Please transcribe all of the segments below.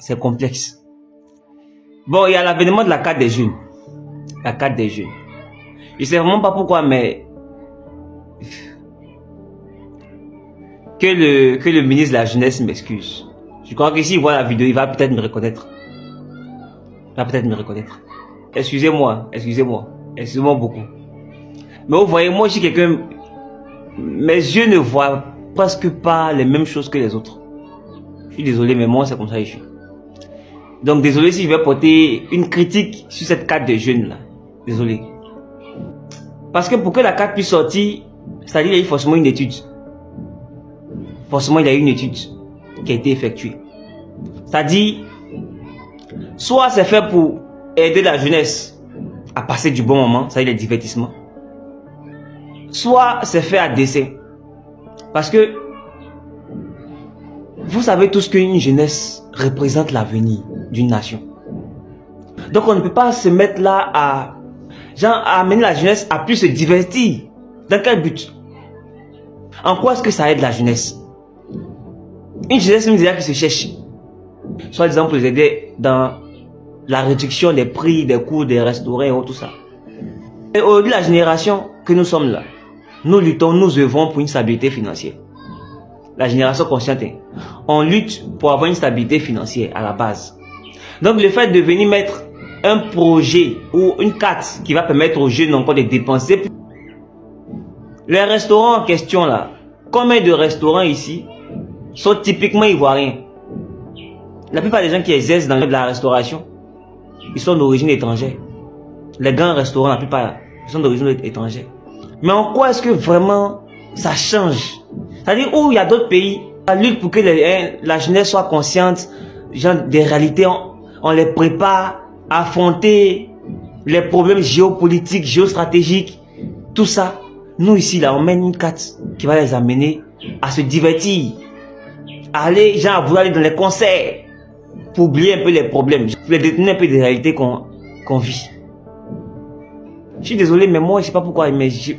c'est complexe. Bon, il y a l'avènement de la carte des jeunes. La carte des jeunes. Je sais vraiment pas pourquoi, mais que le ministre de la Jeunesse m'excuse. Je crois que s'il voit la vidéo, il va peut-être me reconnaître. Il va peut-être me reconnaître. Excusez-moi, excusez-moi beaucoup. Mais vous voyez, moi je suis quelqu'un, mes yeux ne voient presque pas les mêmes choses que les autres. Je suis désolé, mais moi c'est comme ça que je suis. Donc désolé si je vais porter une critique sur cette carte de jeunes là. Désolé. Parce que pour que la carte puisse sortir, c'est-à-dire qu'il y a eu forcément une étude. Forcément il y a eu une étude qui a été effectuée. C'est-à-dire, soit c'est fait pour aider la jeunesse à passer du bon moment, c'est-à-dire les divertissements. Soit c'est fait à dessein. Parce que vous savez tous qu'une jeunesse représente l'avenir d'une nation. Donc on ne peut pas se mettre là à amener la jeunesse à plus se divertir. Dans quel but? En quoi est-ce que ça aide la jeunesse? Une jeunesse même déjà qui se cherche. Soit disant pour les aider dans la réduction des prix, des coûts, des restaurants et tout ça. Et aujourd'hui, la génération que nous sommes là, nous luttons, nous œuvrons pour une stabilité financière. La génération consciente, on lutte pour avoir une stabilité financière à la base. Donc le fait de venir mettre un projet ou une carte qui va permettre aux jeunes encore de dépenser. Les restaurants en question là, combien de restaurants ici sont typiquement ivoiriens? La plupart des gens qui exercent dans la restauration, ils sont d'origine étrangère. Les grands restaurants, la plupart, ils sont d'origine étrangère. Mais en quoi est-ce que vraiment ça change? C'est-à-dire où il y a d'autres pays, la lutte pour que la jeunesse soit consciente genre, des réalités, on les prépare à affronter les problèmes géopolitiques, géostratégiques, tout ça. Nous ici, là, on mène une carte qui va les amener à se divertir, à aller, genre, à vouloir aller dans les concerts, pour oublier un peu les problèmes, pour les détenir un peu des réalités qu'on vit. Je suis désolé, mais moi, je sais pas pourquoi, mes yeux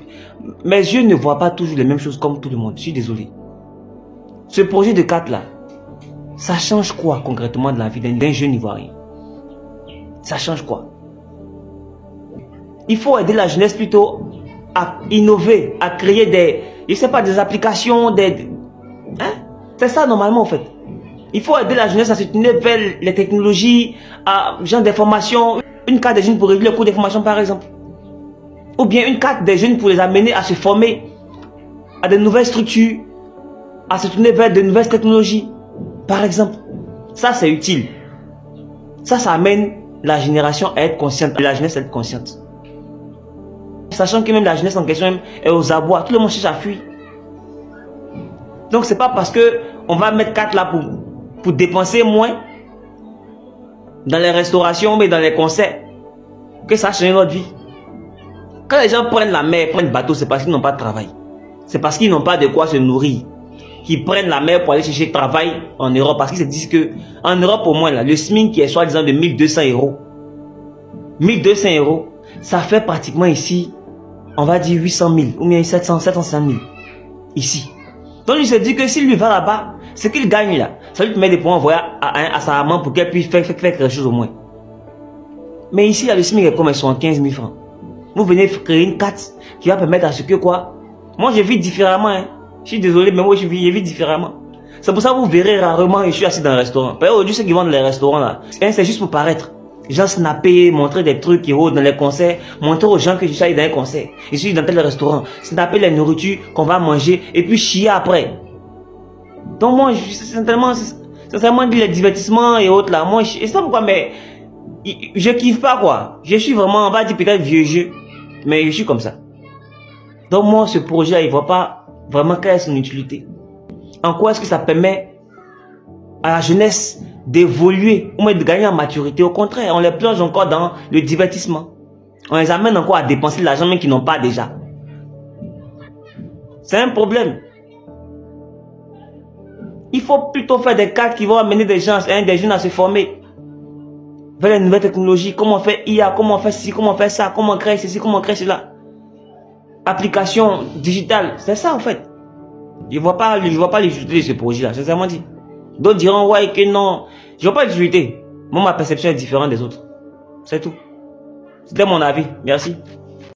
ne voient pas toujours les mêmes choses comme tout le monde. Je suis désolé. Ce projet de carte là, ça change quoi concrètement de la vie d'un jeune Ivoirien? Ça change quoi? Il faut aider la jeunesse plutôt à innover, à créer des, je sais pas, des applications, hein? C'est ça normalement en fait. Il faut aider la jeunesse à se tourner vers les technologies, à genre des formations, une carte des jeunes pour réduire le coût des formations par exemple. Ou bien une carte des jeunes pour les amener à se former à de nouvelles structures, à se tourner vers de nouvelles technologies, par exemple. Ça, c'est utile. Ça amène la génération à être consciente, la jeunesse à être consciente. Sachant que même la jeunesse en question même est aux abois, tout le monde cherche à fuir. Donc, c'est pas parce que on va mettre 4 là pour dépenser moins dans les restaurations, mais dans les concerts, que ça change notre vie. Quand les gens prennent la mer, prennent le bateau, c'est parce qu'ils n'ont pas de travail. C'est parce qu'ils n'ont pas de quoi se nourrir. Qu'ils prennent la mer pour aller chercher travail en Europe. Parce qu'ils se disent que, en Europe au moins, là, le SMIC qui est soi-disant de 1200 €. 1200 €, ça fait pratiquement ici, on va dire 800 000 ou bien 750 000. Ici. Donc il se dit que s'il lui va là-bas, ce qu'il gagne là, ça lui permet de pouvoir envoyer à sa maman pour qu'elle puisse faire quelque chose au moins. Mais ici, le SMIC est comme 75 000 francs. Vous venez créer une carte qui va permettre à ce que quoi? Moi je vis différemment. Hein. Je suis désolé, mais moi je vis différemment. C'est pour ça que vous verrez rarement je suis assis dans un restaurant. Parce qu'aujourd'hui, ceux qui vont dans les restaurants là, c'est juste pour paraître. Gens snapper, montrer des trucs qui rodent dans les concerts, montrer aux gens que je suis allé dans un concert. Je suis dans tel restaurant, snapper les nourritures qu'on va manger et puis chier après. Donc moi, sincèrement, les divertissements et autres là, moi, je sais pas pourquoi, mais je kiffe pas quoi. Je suis vraiment, on va dire peut-être vieux jeu, mais je suis comme ça. Donc moi, ce projet, il voit pas vraiment quelle est son utilité. En quoi est-ce que ça permet à la jeunesse d'évoluer ou même de gagner en maturité? Au contraire, on les plonge encore dans le divertissement. On les amène encore à dépenser de l'argent même qu'ils n'ont pas déjà. C'est un problème. Il faut plutôt faire des cartes qui vont amener des gens, des jeunes à se former vers les nouvelles technologies. Comment on fait IA, comment on fait ci, comment on fait ça, comment on crée ceci, comment on crée cela. Application digitale, c'est ça en fait. Je vois pas l'utilité de ce projet-là, sincèrement dit. D'autres diront, ouais, que non. Je n'ai pas d'utilité. Moi, ma perception est différente des autres. C'est tout. C'était mon avis. Merci.